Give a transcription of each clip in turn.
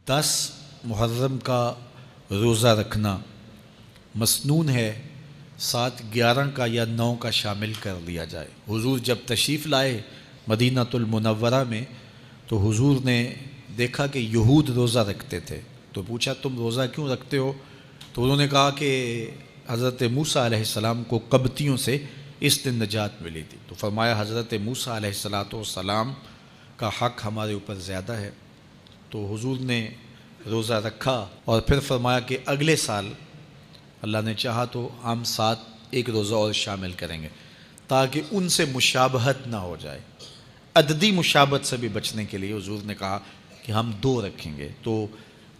10 محرم کا روزہ رکھنا مسنون ہے، ساتھ 11 کا یا 9 کا شامل کر لیا جائے۔ حضور جب تشریف لائے مدینہ المنورہ میں تو حضور نے دیکھا کہ یہود روزہ رکھتے تھے، تو پوچھا تم روزہ کیوں رکھتے ہو؟ تو انہوں نے کہا کہ حضرت موسیٰ علیہ السلام کو قبطیوں سے اس دن نجات ملی تھی۔ تو فرمایا حضرت موسیٰ علیہ السلام کا حق ہمارے اوپر زیادہ ہے، تو حضور نے روزہ رکھا اور پھر فرمایا کہ اگلے سال اللہ نے چاہا تو ہم ساتھ ایک روزہ اور شامل کریں گے تاکہ ان سے مشابہت نہ ہو جائے۔ عددی مشابہت سے بھی بچنے کے لیے حضور نے کہا کہ ہم 2 رکھیں گے۔ تو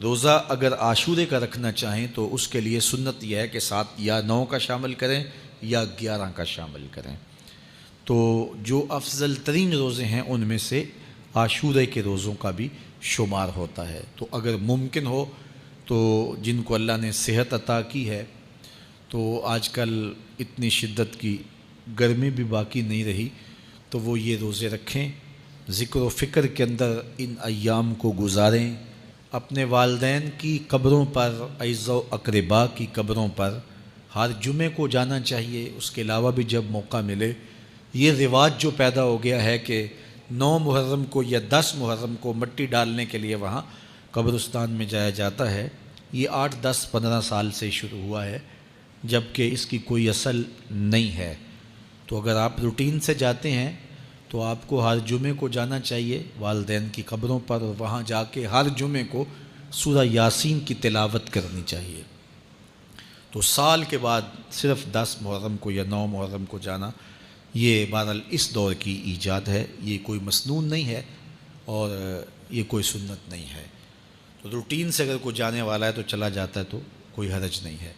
روزہ اگر عاشورے کا رکھنا چاہیں تو اس کے لیے سنت یہ ہے کہ ساتھ یا 9 کا شامل کریں یا 11 کا شامل کریں۔ تو جو افضل ترین روزے ہیں ان میں سے عاشورے کے روزوں کا بھی شمار ہوتا ہے۔ تو اگر ممکن ہو تو جن کو اللہ نے صحت عطا کی ہے، تو آج کل اتنی شدت کی گرمی بھی باقی نہیں رہی، تو وہ یہ روزے رکھیں، ذکر و فکر کے اندر ان ایام کو گزاریں، اپنے والدین کی قبروں پر، اعزاء و اقرباء کی قبروں پر ہر جمعے کو جانا چاہیے۔ اس کے علاوہ بھی جب موقع ملے، یہ رواج جو پیدا ہو گیا ہے کہ 9 محرم کو یا 10 محرم کو مٹی ڈالنے کے لیے وہاں قبرستان میں جایا جاتا ہے، یہ 8 10 15 سال سے شروع ہوا ہے، جبکہ اس کی کوئی اصل نہیں ہے۔ تو اگر آپ روٹین سے جاتے ہیں تو آپ کو ہر جمعے کو جانا چاہیے والدین کی قبروں پر، اور وہاں جا کے ہر جمعے کو سورہ یاسین کی تلاوت کرنی چاہیے۔ تو سال کے بعد صرف 10 محرم کو یا 9 محرم کو جانا، یہ بہرحال اس دور کی ایجاد ہے، یہ کوئی مسنون نہیں ہے اور یہ کوئی سنت نہیں ہے۔ تو روٹین سے اگر کوئی جانے والا ہے تو چلا جاتا ہے تو کوئی حرج نہیں ہے۔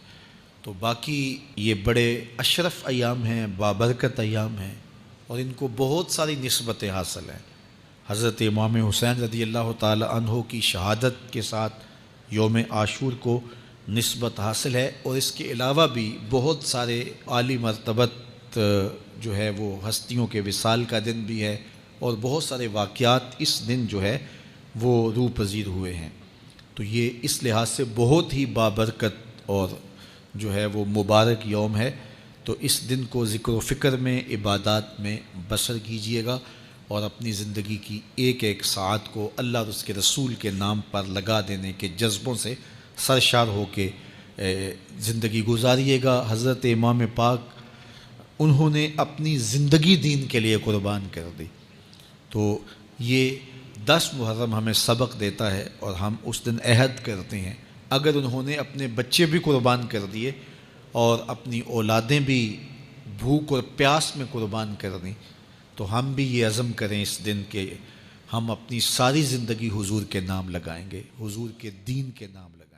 تو باقی یہ بڑے اشرف ایام ہیں، بابرکت ایام ہیں، اور ان کو بہت ساری نسبتیں حاصل ہیں۔ حضرت امام حسین رضی اللہ تعالی عنہ کی شہادت کے ساتھ یوم عاشور کو نسبت حاصل ہے، اور اس کے علاوہ بھی بہت سارے عالی مرتبت جو ہے وہ ہستیوں کے وصال کا دن بھی ہے، اور بہت سارے واقعات اس دن جو ہے وہ روح پذیر ہوئے ہیں۔ تو یہ اس لحاظ سے بہت ہی بابرکت اور جو ہے وہ مبارک یوم ہے۔ تو اس دن کو ذکر و فکر میں، عبادات میں بسر کیجئے گا، اور اپنی زندگی کی ایک ایک ساعت کو اللہ اور اس کے رسول کے نام پر لگا دینے کے جذبوں سے سرشار ہو کے زندگی گزاریے گا۔ حضرت امام پاک انہوں نے اپنی زندگی دین کے لیے قربان کر دی، تو یہ 10 محرم ہمیں سبق دیتا ہے، اور ہم اس دن عہد کرتے ہیں اگر انہوں نے اپنے بچے بھی قربان کر دیے اور اپنی اولادیں بھی بھوک اور پیاس میں قربان کر دیں، تو ہم بھی یہ عزم کریں اس دن کہ ہم اپنی ساری زندگی حضور کے نام لگائیں گے، حضور کے دین کے نام لگائیں گے۔